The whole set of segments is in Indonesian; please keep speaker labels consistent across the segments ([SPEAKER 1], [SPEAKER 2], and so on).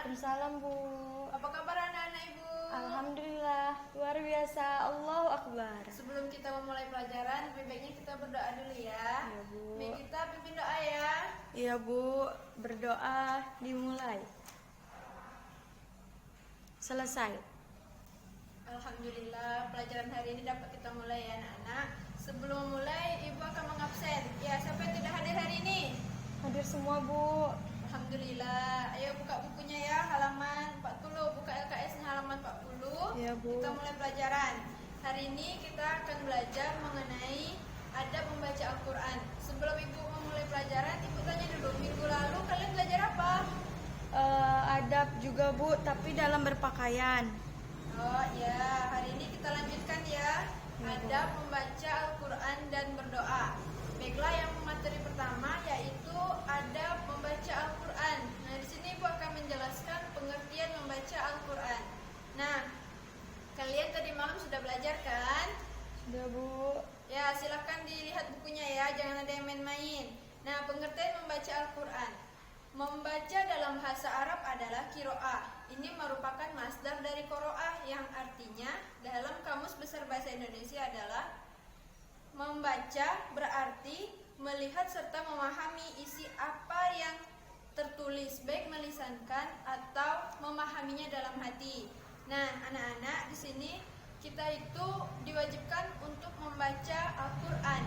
[SPEAKER 1] Waalaikumsalam, Bu.
[SPEAKER 2] Apa kabar anak-anak Ibu?
[SPEAKER 1] Alhamdulillah, luar biasa. Allahu Akbar.
[SPEAKER 2] Sebelum kita memulai pelajaran, lebih baiknya kita berdoa dulu ya.
[SPEAKER 1] Iya, Bu.
[SPEAKER 2] Baik, kita pimpin doa ya.
[SPEAKER 1] Iya, Bu. Berdoa dimulai. Selesai.
[SPEAKER 2] Alhamdulillah, pelajaran hari ini dapat kita mulai ya anak-anak. Sebelum mulai, Ibu akan mengabsen. Ya, siapa yang tidak hadir hari ini?
[SPEAKER 1] Hadir semua, Bu.
[SPEAKER 2] Alhamdulillah. Ayo buka bukunya ya, halaman 40. Buka LKS-nya halaman 40.
[SPEAKER 1] Iya, Bu.
[SPEAKER 2] Kita mulai pelajaran. Hari ini kita akan belajar mengenai adab membaca Al-Quran. Sebelum Ibu memulai pelajaran, Ibu tanya dulu, minggu lalu kalian belajar apa?
[SPEAKER 1] Adab juga, Bu, tapi dalam berpakaian.
[SPEAKER 2] Oh ya, hari ini kita lanjutkan ya. Adab membaca Al-Quran dan berdoa. Baiklah, yang materi pertama yaitu adab membaca Al-Quran. Nah, di sini Ibu akan menjelaskan pengertian membaca Al-Quran. Nah, kalian tadi malam sudah belajar kan?
[SPEAKER 1] Sudah, Bu.
[SPEAKER 2] Ya, silahkan dilihat bukunya ya, jangan ada yang main-main. Nah, pengertian membaca Al-Quran. Membaca dalam bahasa Arab adalah kiro'ah. Ini merupakan masdar dari qoro'ah yang artinya dalam Kamus Besar Bahasa Indonesia adalah membaca berarti melihat serta memahami isi apa yang tertulis, baik melisankan atau memahaminya dalam hati. Nah, anak-anak, di sini kita itu diwajibkan untuk membaca Al-Quran.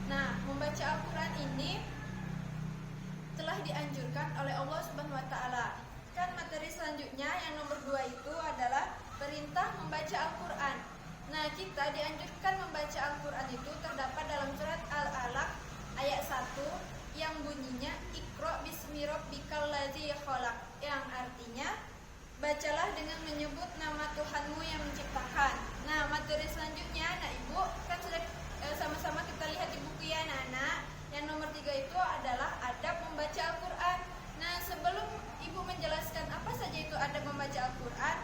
[SPEAKER 2] Nah, membaca Al-Quran ini telah dianjurkan oleh Allah Subhanahu wa taala. Kan materi selanjutnya yang nomor 2 itu adalah perintah membaca Al-Quran. Nah, kita dianjurkan membaca Al-Quran itu terdapat dalam surat Al-Alaq ayat 1 yang bunyinya Iqra bismi rabbikal ladzi khalaq, yang artinya bacalah dengan menyebut nama Tuhanmu yang menciptakan. Nah, materi selanjutnya anak Ibu kan sudah sama-sama kita lihat di buku ya anak-anak. Yang nomor 3 itu adalah adab membaca Al-Quran. Nah, sebelum Ibu menjelaskan apa saja itu adab membaca Al-Quran,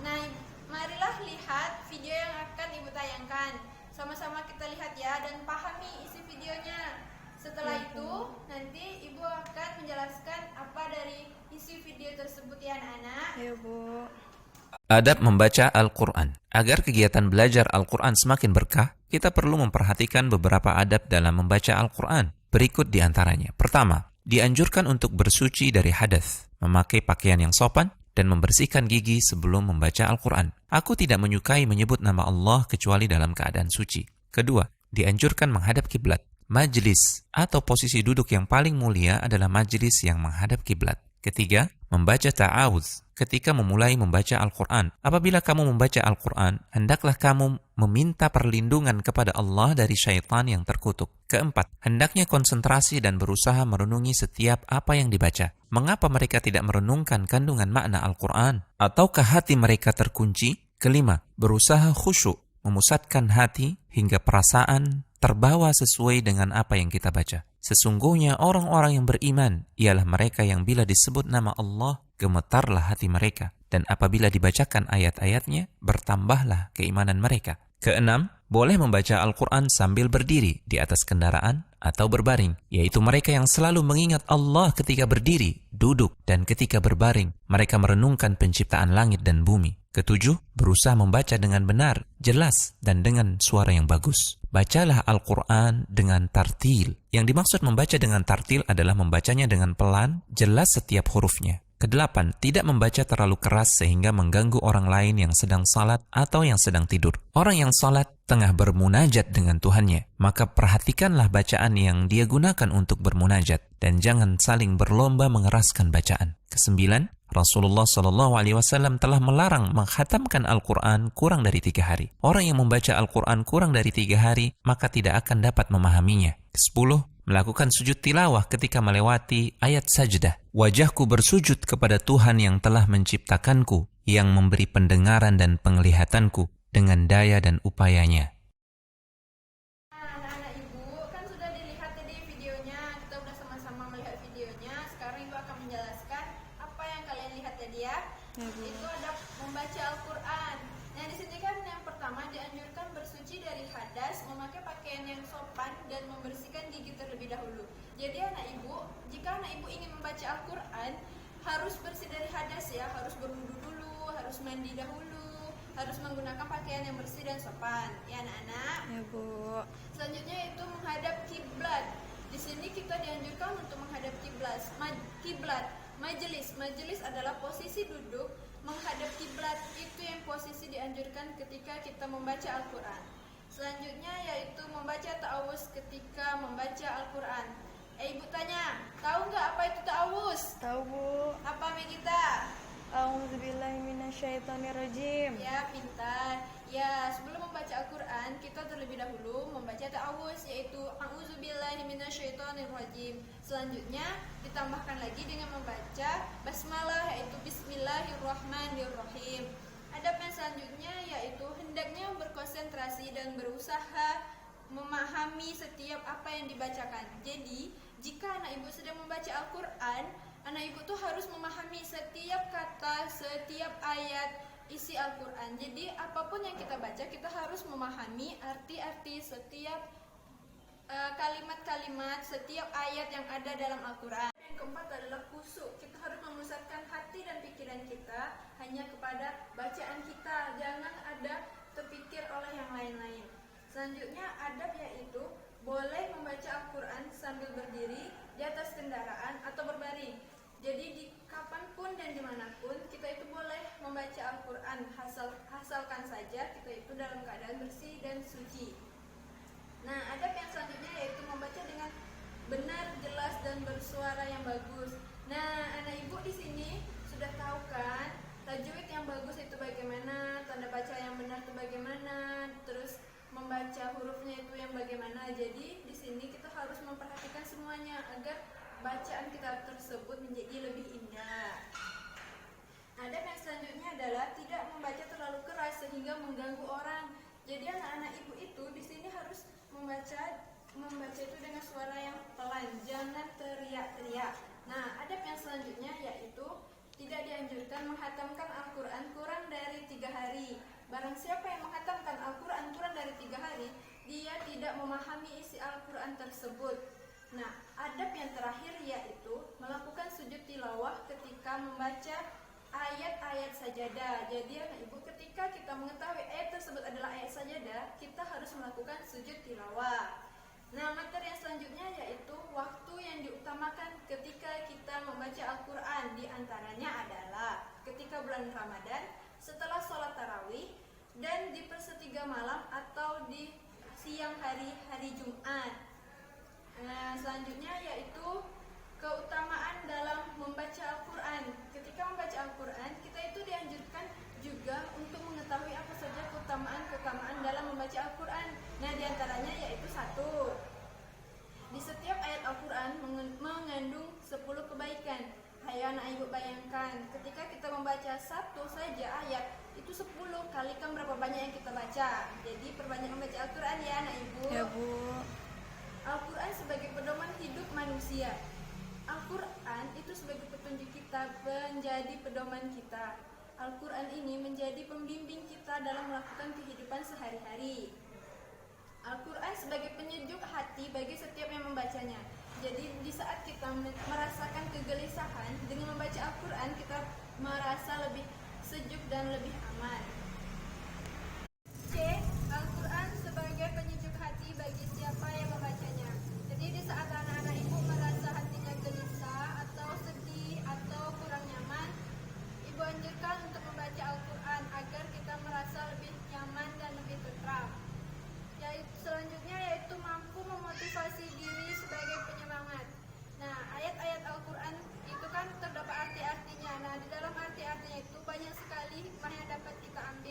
[SPEAKER 2] nah, marilah lihat video yang akan Ibu tayangkan. Sama-sama kita lihat ya dan pahami isi videonya. Setelah itu, nanti Ibu akan menjelaskan apa dari isi video tersebut ya anak-anak.
[SPEAKER 1] Iya, Bu.
[SPEAKER 3] Adab membaca Al-Quran. Agar kegiatan belajar Al-Quran semakin berkah, kita perlu memperhatikan beberapa adab dalam membaca Al-Quran. Berikut di antaranya. Pertama, dianjurkan untuk bersuci dari hadas, memakai pakaian yang sopan, dan membersihkan gigi sebelum membaca Al-Quran. Aku tidak menyukai menyebut nama Allah kecuali dalam keadaan suci. Kedua, dianjurkan menghadap kiblat. Majlis atau posisi duduk yang paling mulia adalah majlis yang menghadap kiblat. Ketiga, membaca ta'awudz ketika memulai membaca Al-Quran. Apabila kamu membaca Al-Quran, hendaklah kamu meminta perlindungan kepada Allah dari syaitan yang terkutuk. Keempat, hendaknya konsentrasi dan berusaha merenungi setiap apa yang dibaca. Mengapa mereka tidak merenungkan kandungan makna Al-Quran? Ataukah hati mereka terkunci? Kelima, berusaha khusyuk, memusatkan hati hingga perasaan terbawa sesuai dengan apa yang kita baca. Sesungguhnya orang-orang yang beriman ialah mereka yang bila disebut nama Allah, gemetarlah hati mereka. Dan apabila dibacakan ayat-ayatnya, bertambahlah keimanan mereka. Keenam, boleh membaca Al-Quran sambil berdiri di atas kendaraan atau berbaring, yaitu mereka yang selalu mengingat Allah ketika berdiri, duduk, dan ketika berbaring. Mereka merenungkan penciptaan langit dan bumi. Ketujuh, berusaha membaca dengan benar, jelas, dan dengan suara yang bagus. Bacalah Al-Quran dengan tartil. Yang dimaksud membaca dengan tartil adalah membacanya dengan pelan, jelas setiap hurufnya. Kedelapan, tidak membaca terlalu keras sehingga mengganggu orang lain yang sedang salat atau yang sedang tidur. Orang yang salat tengah bermunajat dengan Tuhannya, maka perhatikanlah bacaan yang dia gunakan untuk bermunajat dan jangan saling berlomba mengeraskan bacaan. Kesembilan, Rasulullah SAW telah melarang menghatamkan Al-Quran kurang dari 3 hari. Orang yang membaca Al-Quran kurang dari 3 hari, maka tidak akan dapat memahaminya. Kesepuluh, melakukan sujud tilawah ketika melewati ayat sajdah. Wajahku bersujud kepada Tuhan yang telah menciptakanku, yang memberi pendengaran dan penglihatanku dengan daya dan upayanya.
[SPEAKER 2] Anak-anak Ibu, kan sudah dilihat tadi videonya, kita udah sama-sama melihat videonya. Sekarang Ibu akan menjelaskan apa yang kalian lihat tadi ya. Itu ada membaca Al-Quran. Nah, di sini kan yang pertama dianjurkan bersuci dari hadas, memakai pakaian yang sopan, dan membersihkan gigi terlebih dahulu. Jadi anak Ibu, jika anak Ibu ingin membaca Al-Quran, harus bersih dari hadas ya, harus berwudu dulu, harus mandi dahulu, harus menggunakan pakaian yang bersih dan sopan. Ya anak-anak.
[SPEAKER 1] Ya Bu.
[SPEAKER 2] Selanjutnya itu menghadap kiblat. Di sini kita dianjurkan untuk menghadap kiblat. Kiblat, majelis adalah posisi duduk menghadap kiblat. Itu yang posisi dianjurkan ketika kita membaca Al-Qur'an. Selanjutnya yaitu membaca ta'awuz ketika membaca Al-Qur'an. Ibu tanya, tahu nggak apa itu ta'awuz?
[SPEAKER 1] Tahu Bu.
[SPEAKER 2] Apa Megita?
[SPEAKER 1] A'udzubillahi minasyaitonirrajim.
[SPEAKER 2] Ya, pintar. Ya, sebelum membaca Al-Quran, kita terlebih dahulu membaca ta'awuz, yaitu A'udzubillahi minasyaitonirrajim. Selanjutnya, ditambahkan lagi dengan membaca basmalah, yaitu Bismillahirrahmanirrahim. Adab yang selanjutnya yaitu hendaknya berkonsentrasi dan berusaha memahami setiap apa yang dibacakan. Jadi, jika anak ibu sedang membaca Al-Quran, anak ibu tuh harus memahami setiap kata, setiap ayat isi Al-Quran. Jadi apapun yang kita baca, kita harus memahami arti-arti setiap kalimat-kalimat, setiap ayat yang ada dalam Al-Quran. Yang keempat adalah khusyuk. Kita harus memusatkan hati dan pikiran kita hanya kepada bacaan kita. Jangan ada terpikir oleh yang lain-lain. Selanjutnya adab yaitu boleh membaca Al-Quran sambil berdiri di atas kendaraan atau berbaring. Jadi di kapanpun dan dimanapun kita itu boleh membaca Al-Quran, asalkan saja kita itu dalam keadaan bersih dan suci. Nah, adab yang selanjutnya yaitu membaca dengan benar, jelas dan bersuara yang bagus. Nah, anak ibu di sini sudah tahu kan tajwid yang bagus itu bagaimana, tanda baca yang benar itu bagaimana, terus membaca hurufnya itu yang bagaimana. Jadi di sini kita harus memperhatikan semuanya agar bacaan kita tersebut menjadi lebih indah. Adab yang selanjutnya adalah tidak membaca terlalu keras sehingga mengganggu orang. Jadi anak-anak ibu itu di sini harus membaca itu dengan suara yang pelan, jangan teriak-teriak. Nah, adab yang selanjutnya yaitu tidak dianjurkan menghatamkan Al-Quran kurang dari 3 hari. Barang siapa yang menghatamkan Al-Quran kurang dari 3 hari, dia tidak memahami isi Al-Quran tersebut. Nah, adab yang terakhir yaitu melakukan sujud tilawah ketika membaca ayat-ayat sajadah. Jadi anak ibu, ketika kita mengetahui ayat tersebut adalah ayat sajadah, kita harus melakukan sujud tilawah. Nah, materi yang selanjutnya yaitu waktu yang diutamakan ketika kita membaca Al-Quran. Di antaranya adalah ketika bulan Ramadan, setelah sholat tarawih, dan di persetiga malam atau di siang hari Jumat. Nah, selanjutnya yaitu keutamaan dalam membaca Al-Quran. Ketika membaca Al-Quran, kita itu dianjurkan juga untuk mengetahui apa saja keutamaan dalam membaca Al-Quran. Nah, diantaranya yaitu 1. Di setiap ayat Al-Quran mengandung 10 kebaikan. Hayo anak ibu bayangkan, ketika kita membaca satu saja ayat, itu 10 kalikan berapa banyak yang kita baca. Jadi perbanyak membaca Al-Quran ya anak ibu.
[SPEAKER 1] Ya Bu.
[SPEAKER 2] Al-Quran sebagai pedoman hidup manusia. Al-Quran itu sebagai petunjuk kita, menjadi pedoman kita. Al-Quran ini menjadi pembimbing kita dalam melakukan kehidupan sehari-hari. Al-Quran sebagai penyejuk hati bagi setiap yang membacanya. Jadi di saat kita merasakan kegelisahan, dengan membaca Al-Quran kita merasa lebih sejuk dan lebih aman. C. Al-Quran sebagai penyejuk hati bagi siapa yang membacanya. Jadi di saat anak-anak ibu merasa hatinya gelisah atau sedih atau kurang nyaman, ibu anjurkan untuk membaca Al-Quran agar kita merasa lebih nyaman dan lebih tentram. Selanjutnya yaitu mampu memotivasi diri sebagai penyemangat. Nah, ayat-ayat Al-Quran itu kan terdapat arti-artinya. Nah, di dalam arti-artinya itu banyak sekali hikmah yang dapat kita ambil.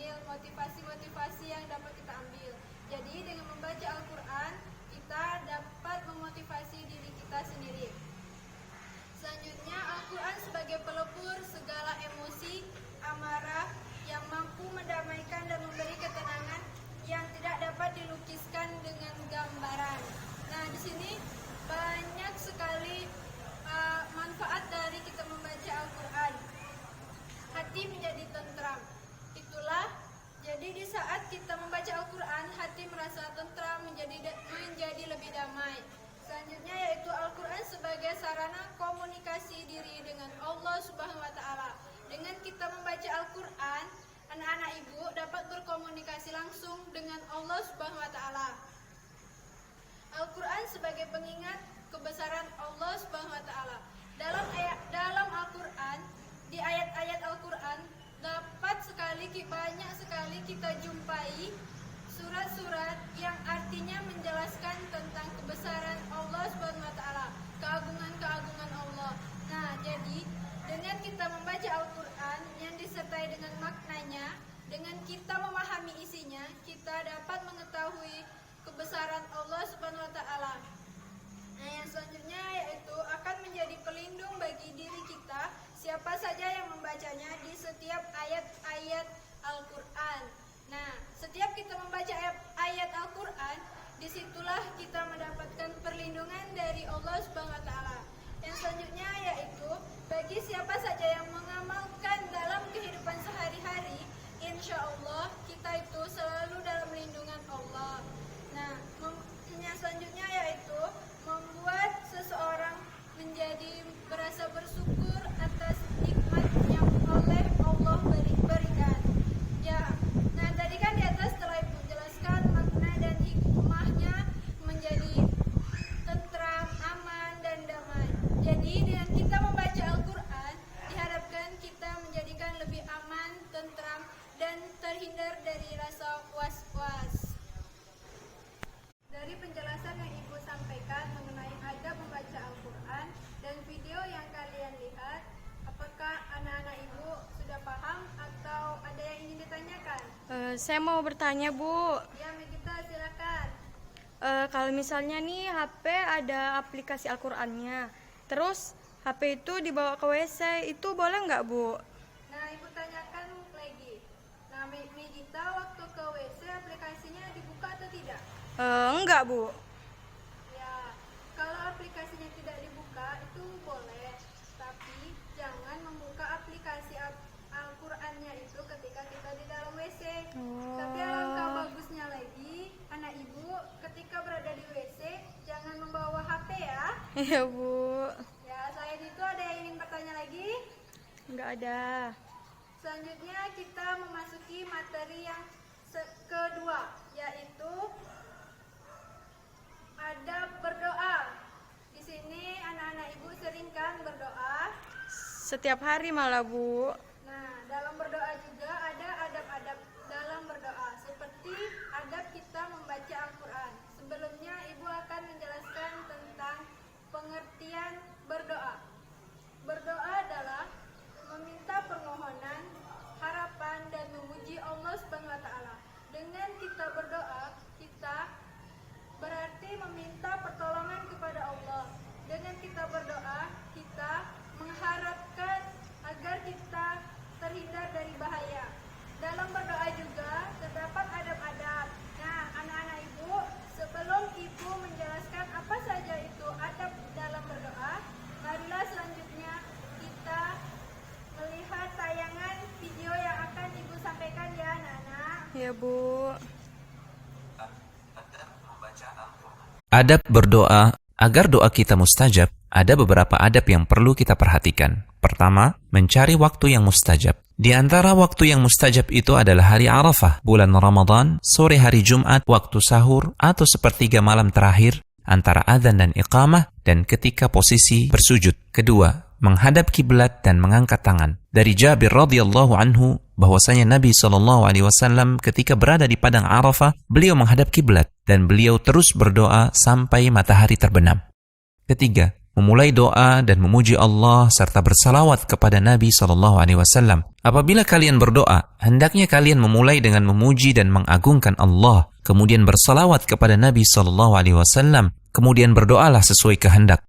[SPEAKER 2] Allah Subhanahu wa taala. Dengan kita membaca Al-Qur'an, anak-anak ibu dapat berkomunikasi langsung dengan Allah Subhanahu wa taala. Al-Qur'an sebagai pengingat kebesaran Allah Subhanahu wa taala. Dalam Al-Qur'an, di ayat-ayat Al-Qur'an banyak sekali kita jumpai surat-surat yang artinya menjelaskan tentang kebesaran Allah Subhanahu wa taala, keagungan-keagungan Allah. Nah, jadi dengan kita membaca Al-Qur'an yang disertai dengan maknanya, dengan kita memahami isinya, kita dapat mengetahui kebesaran Allah Subhanahu wa taala. Nah, yang selanjutnya yaitu akan menjadi pelindung bagi diri kita siapa saja yang membacanya di setiap ayat-ayat Al-Qur'an. Nah, setiap kita membaca ayat Al-Qur'an, disitulah kita mendapatkan perlindungan dari Allah Subhanahu wa taala. Yang selanjutnya yaitu bagi siapa saja yang mengamalkan dalam kehidupan sehari-hari, insya Allah kita itu selalu dalam lindungan Allah. Nah, yang selanjutnya yaitu membuat seseorang menjadi merasa bersyukur atas nikmat yang oleh Allah berikan. Ya, nah tadi kan di atas telah Ibu jelaskan makna dan hikmahnya menjadi tentram, aman, dan damai. Jadi dengan kita membaca Al-Qur'an, diharapkan kita menjadikan lebih aman, tentram, dan terhindar dari rasa was-was. Dari penjelasan yang Ibu sampaikan mengenai adab membaca Al-Qur'an dan video yang kalian lihat, apakah anak-anak Ibu sudah paham atau ada yang ingin ditanyakan?
[SPEAKER 1] Saya mau bertanya, Bu.
[SPEAKER 2] Ya, Megita, silakan.
[SPEAKER 1] Kalau misalnya nih HP ada aplikasi Al-Qur'annya, terus HP itu dibawa ke WC, itu boleh nggak, Bu?
[SPEAKER 2] Nah, Ibu tanyakan lagi. Nah, Megita, waktu ke WC aplikasinya dibuka atau tidak?
[SPEAKER 1] Enggak, Bu.
[SPEAKER 2] Ya, kalau aplikasinya tidak dibuka itu boleh, tapi jangan membuka aplikasi Al-Qur'annya itu ketika kita di dalam WC. Tapi alangkah bagusnya lagi, anak Ibu ketika berada di WC jangan membawa HP ya.
[SPEAKER 1] Iya, Bu.
[SPEAKER 2] Ya, selain itu ada yang ingin bertanya lagi?
[SPEAKER 1] Enggak ada.
[SPEAKER 2] Selanjutnya kita memasuki materi yang kedua, yaitu adab berdoa. Di sini anak-anak Ibu sering kan berdoa?
[SPEAKER 1] Setiap hari malah, Bu.
[SPEAKER 2] Nah, dalam berdoa juga ada adab-adab dalam berdoa, seperti adab kita membaca Al-Qur'an. Sebelumnya Ibu akan menjelaskan tentang pengertian berdoa. Berdoa adalah meminta permohonan, harapan, dan memuji Allah Subhanahu wa taala. Dengan kita berdoa, kita berarti meminta pertolongan kepada Allah. Dengan kita berdoa, kita mengharapkan agar kita terhindar dari bahaya. Dalam berdoa juga terdapat adab-adab. Nah, anak-anak Ibu, sebelum Ibu menjelaskan apa saja itu adab dalam berdoa, marilah selanjutnya kita melihat tayangan video yang akan Ibu sampaikan ya, anak-anak.
[SPEAKER 1] Ya, Bu.
[SPEAKER 3] Adab berdoa. Agar doa kita mustajab, ada beberapa adab yang perlu kita perhatikan. Pertama, mencari waktu yang mustajab. Di antara waktu yang mustajab itu adalah hari Arafah, bulan Ramadan, sore hari Jumat, waktu sahur, atau sepertiga malam terakhir, antara adzan dan iqamah, dan ketika posisi bersujud. Kedua, menghadap kiblat dan mengangkat tangan. Dari Jabir radhiyallahu anhu bahwasanya Nabi SAW ketika berada di padang Arafah, beliau menghadap kiblat dan beliau terus berdoa sampai matahari terbenam. Ketiga, memulai doa dan memuji Allah serta bersalawat kepada Nabi SAW. Apabila kalian berdoa, hendaknya kalian memulai dengan memuji dan mengagungkan Allah, kemudian bersalawat kepada Nabi SAW, kemudian berdoalah sesuai kehendak.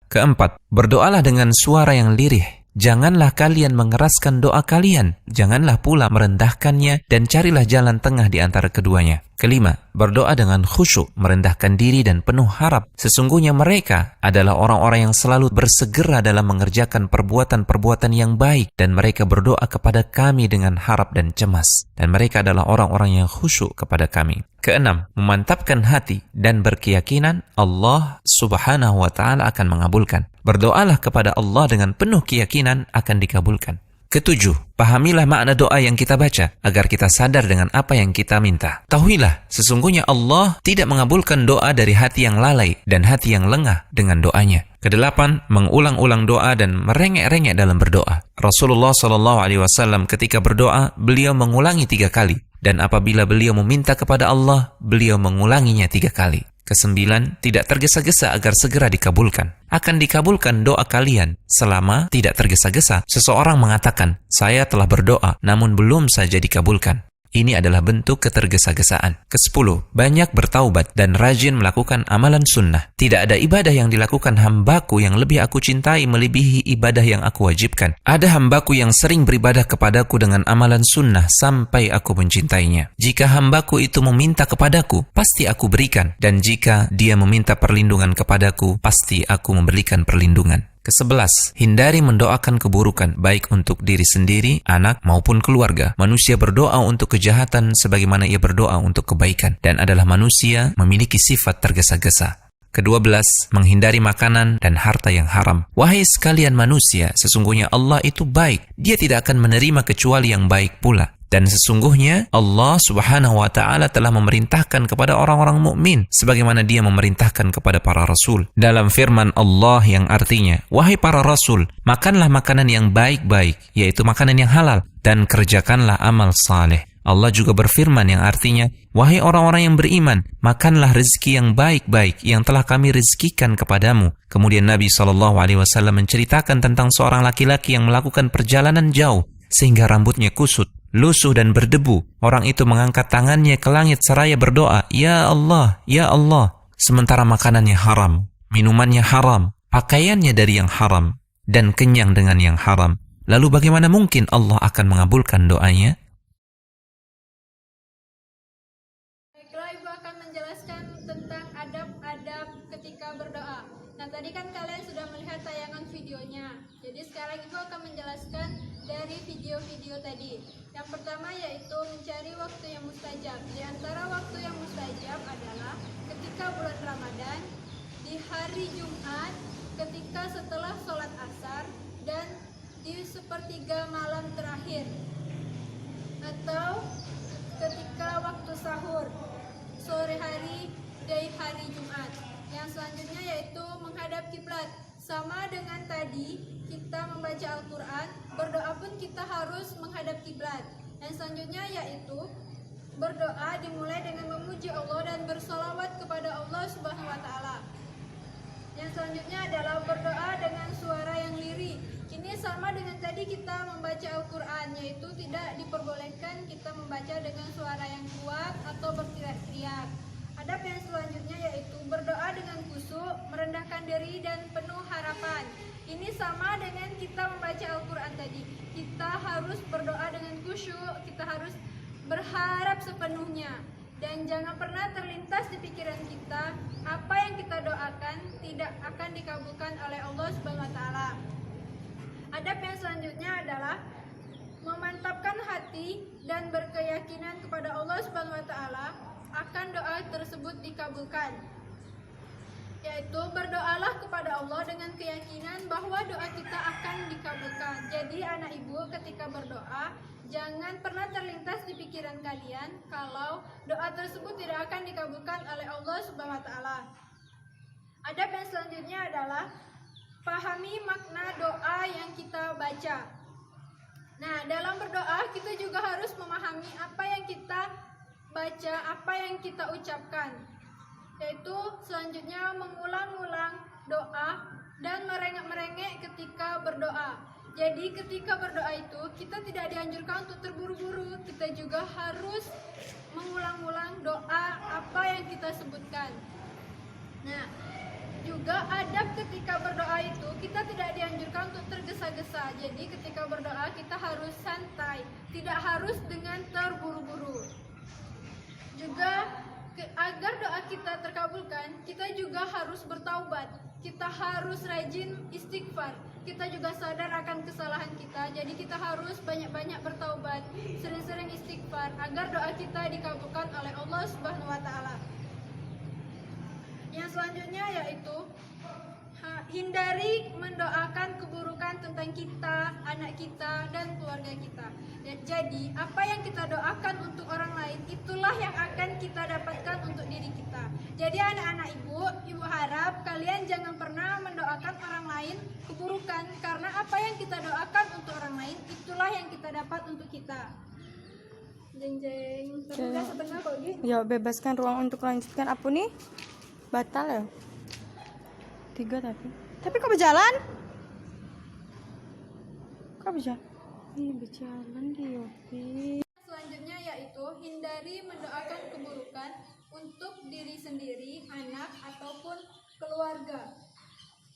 [SPEAKER 3] Keempat, berdoalah dengan suara yang lirih. Janganlah kalian mengeraskan doa kalian. Janganlah pula merendahkannya dan carilah jalan tengah di antara keduanya. Kelima, berdoa dengan khusyuk, merendahkan diri dan penuh harap. Sesungguhnya mereka adalah orang-orang yang selalu bersegera dalam mengerjakan perbuatan-perbuatan yang baik, dan mereka berdoa kepada kami dengan harap dan cemas. Dan mereka adalah orang-orang yang khusyuk kepada kami. Keenam, memantapkan hati dan berkeyakinan Allah Subhanahu wa Ta'ala akan mengabulkan. Berdoalah kepada Allah dengan penuh keyakinan akan dikabulkan. Ketujuh, pahamilah makna doa yang kita baca agar kita sadar dengan apa yang kita minta. Tahuilah, sesungguhnya Allah tidak mengabulkan doa dari hati yang lalai dan hati yang lengah dengan doanya. Kedelapan, mengulang-ulang doa dan merengek-rengek dalam berdoa. Rasulullah SAW ketika berdoa, beliau mengulangi 3 kali. Dan apabila beliau meminta kepada Allah, beliau mengulanginya 3 kali. Kesembilan, tidak tergesa-gesa agar segera dikabulkan. Akan dikabulkan doa kalian selama tidak tergesa-gesa. Seseorang mengatakan, saya telah berdoa namun belum saja dikabulkan. Ini adalah bentuk ketergesa-gesaan. Kesepuluh, banyak bertaubat dan rajin melakukan amalan sunnah. Tidak ada ibadah yang dilakukan hambaku yang lebih aku cintai melebihi ibadah yang aku wajibkan. Ada hambaku yang sering beribadah kepadaku dengan amalan sunnah sampai aku mencintainya. Jika hambaku itu meminta kepadaku, pasti aku berikan. Dan jika dia meminta perlindungan kepadaku, pasti aku memberikan perlindungan. Ke-11, hindari mendoakan keburukan, baik untuk diri sendiri, anak, maupun keluarga. Manusia berdoa untuk kejahatan sebagaimana ia berdoa untuk kebaikan, dan adalah manusia memiliki sifat tergesa-gesa. Ke-12, menghindari makanan dan harta yang haram. Wahai sekalian manusia, sesungguhnya Allah itu baik. Dia tidak akan menerima kecuali yang baik pula. Dan sesungguhnya Allah Subhanahu wa Ta'ala telah memerintahkan kepada orang-orang mukmin sebagaimana Dia memerintahkan kepada para rasul. Dalam firman Allah yang artinya, wahai para rasul, makanlah makanan yang baik-baik, yaitu makanan yang halal, dan kerjakanlah amal saleh. Allah juga berfirman yang artinya, wahai orang-orang yang beriman, makanlah rezeki yang baik-baik yang telah kami rezekikan kepadamu. Kemudian Nabi SAW menceritakan tentang seorang laki-laki yang melakukan perjalanan jauh sehingga rambutnya kusut, lusuh dan berdebu. Orang itu mengangkat tangannya ke langit seraya berdoa, ya Allah, ya Allah. Sementara makanannya haram, minumannya haram, pakaiannya dari yang haram, dan kenyang dengan yang haram. Lalu bagaimana mungkin Allah akan mengabulkan doanya?
[SPEAKER 2] Baiklah, Ibu akan menjelaskan tentang adab-adab ketika berdoa. Nah, tadi kan kalian sudah melihat tayangan videonya. Jadi sekarang Ibu akan menjelaskan dari video-video tadi. Yang pertama yaitu mencari waktu yang mustajab. Di antara waktu yang mustajab adalah ketika bulan Ramadan, di hari Jumat, ketika setelah sholat asar, dan di sepertiga malam terakhir, atau ketika waktu sahur, sore hari dari hari Jumat. Yang selanjutnya yaitu menghadap kiblat. Sama dengan tadi kita membaca Al-Quran, berdoa pun kita harus menghadap kiblat. Yang selanjutnya yaitu berdoa dimulai dengan memuji Allah dan bersolawat kepada Allah Subhanahu wa Ta'ala. Yang selanjutnya adalah berdoa dengan suara yang lirih. Ini sama dengan tadi kita membaca Al-Quran, yaitu tidak diperbolehkan kita membaca dengan suara yang kuat atau berteriak-teriak. Adab yang selanjutnya yaitu berdoa dengan khusyuk, merendahkan diri dan penuh harapan. Ini sama dengan kita membaca Al-Quran tadi. Kita harus berdoa dengan khusyuk, kita harus berharap sepenuhnya. Dan jangan pernah terlintas di pikiran kita, apa yang kita doakan tidak akan dikabulkan oleh Allah Subhanahu wa Ta'ala. Adab yang selanjutnya adalah memantapkan hati dan berkeyakinan kepada Allah Subhanahu wa Ta'ala akan doa tersebut dikabulkan, yaitu berdoalah kepada Allah dengan keyakinan bahwa doa kita akan dikabulkan. Jadi anak ibu ketika berdoa, jangan pernah terlintas di pikiran kalian kalau doa tersebut tidak akan dikabulkan oleh Allah Subhanahu wa Ta'ala. Adab yang selanjutnya adalah pahami makna doa yang kita baca. Nah, dalam berdoa kita juga harus memahami apa yang kita baca, apa yang kita ucapkan, yaitu selanjutnya mengulang-ulang doa dan merengek-merengek ketika berdoa. Jadi ketika berdoa itu kita tidak dianjurkan untuk terburu-buru, kita juga harus mengulang-ulang doa apa yang kita sebutkan. Nah, juga adab ketika berdoa itu kita tidak dianjurkan untuk tergesa-gesa. Jadi ketika berdoa kita harus santai, tidak harus dengan terburu-buru. Juga Agar doa kita terkabulkan, kita juga harus bertaubat. Kita harus rajin istighfar. Kita juga sadar akan kesalahan kita. Jadi kita harus banyak-banyak bertaubat, sering-sering istighfar agar doa kita dikabulkan oleh Allah Subhanahu wa taala. Yang selanjutnya yaitu hindari mendoakan keburukan tentang kita, anak kita, dan keluarga kita. Jadi, apa yang kita doakan untuk orang lain, itulah yang akan kita dapatkan untuk diri kita. Jadi anak-anak ibu harap kalian jangan pernah mendoakan orang lain keburukan, karena apa yang kita doakan untuk orang lain, itulah yang kita dapat untuk kita. Jeng-jeng, setengah kok gitu.
[SPEAKER 1] Ya, bebaskan ruang untuk melanjutkan. Apa nih? Batal ya? 3 tapi kok berjalan? Kok berjalan? Ih, berjalan di Yopi.
[SPEAKER 2] Selanjutnya yaitu hindari mendoakan keburukan untuk diri sendiri, anak, ataupun keluarga.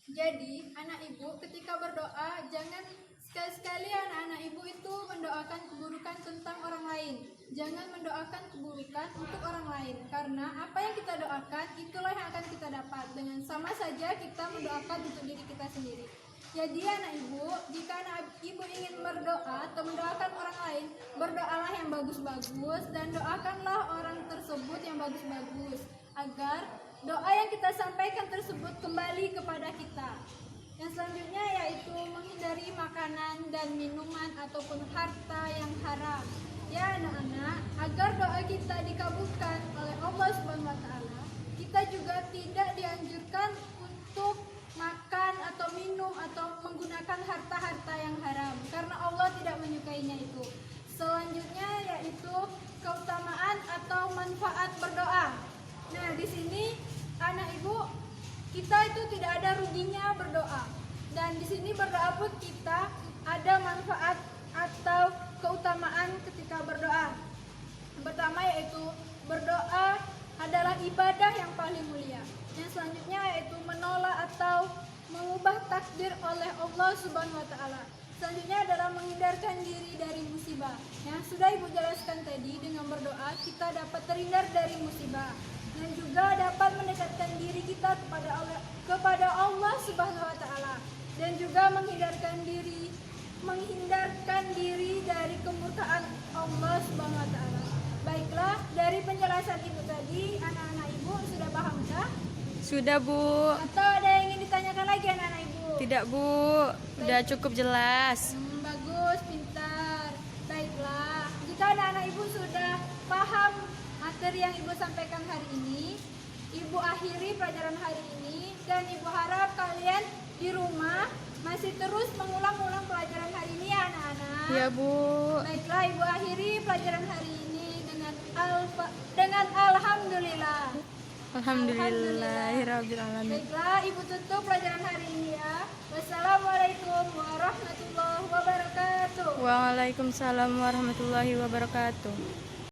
[SPEAKER 2] Jadi, anak ibu ketika berdoa jangan sekali-sekali anak-anak ibu itu mendoakan keburukan tentang orang lain. Jangan mendoakan keburukan untuk orang lain, karena apa yang kita doakan itulah yang akan kita dapat. Dengan sama saja kita mendoakan untuk diri kita sendiri. Jadi anak ibu, jika anak ibu ingin berdoa atau mendoakan orang lain, berdoalah yang bagus-bagus dan doakanlah orang tersebut yang bagus-bagus agar doa yang kita sampaikan tersebut kembali kepada kita. Yang selanjutnya yaitu menghindari makanan dan minuman ataupun harta yang haram. Ya anak-anak, agar doa kita dikabulkan oleh Allah Subhanahu wa taala, kita juga tidak dianjurkan untuk makan atau minum atau menggunakan harta-harta yang haram, karena Allah tidak menyukainya itu. Selanjutnya yaitu keutamaan atau manfaat berdoa. Nah, di sini anak ibu, kita itu tidak ada ruginya berdoa. Dan di sini berdoa pun kita ada manfaat atau keutamaan ketika berdoa. Yang pertama yaitu berdoa adalah ibadah yang paling mulia. Yang selanjutnya yaitu menolak atau mengubah takdir oleh Allah Subhanahu wa taala. Selanjutnya adalah menghindarkan diri dari musibah. Yang sudah Ibu jelaskan tadi, dengan berdoa kita dapat terhindar dari musibah dan juga dapat mendekatkan diri kita kepada Allah Subhanahu wa taala dan juga menghindarkan diri dari kemurkaan Allah Subhanahu wa taala. Baiklah, dari penjelasan Ibu tadi, anak-anak Ibu sudah paham kah?
[SPEAKER 1] Sudah, Bu.
[SPEAKER 2] Atau ada yang ingin ditanyakan lagi anak-anak Ibu?
[SPEAKER 1] Tidak, Bu. Udah cukup jelas.
[SPEAKER 2] Bagus, pintar. Baiklah, jika anak-anak Ibu sudah paham materi yang Ibu sampaikan hari ini, Ibu akhiri pelajaran hari ini dan Ibu harap kalian di rumah masih terus mengulang-ulang pelajaran hari ini ya anak-anak.
[SPEAKER 1] Ya, Bu.
[SPEAKER 2] Baiklah, Ibu akhiri pelajaran hari ini dengan alhamdulillah.
[SPEAKER 1] Alhamdulillahirabbil alamin.
[SPEAKER 2] Baiklah, Ibu tutup pelajaran hari ini ya. Wassalamualaikum warahmatullahi wabarakatuh.
[SPEAKER 1] Waalaikumsalam warahmatullahi wabarakatuh.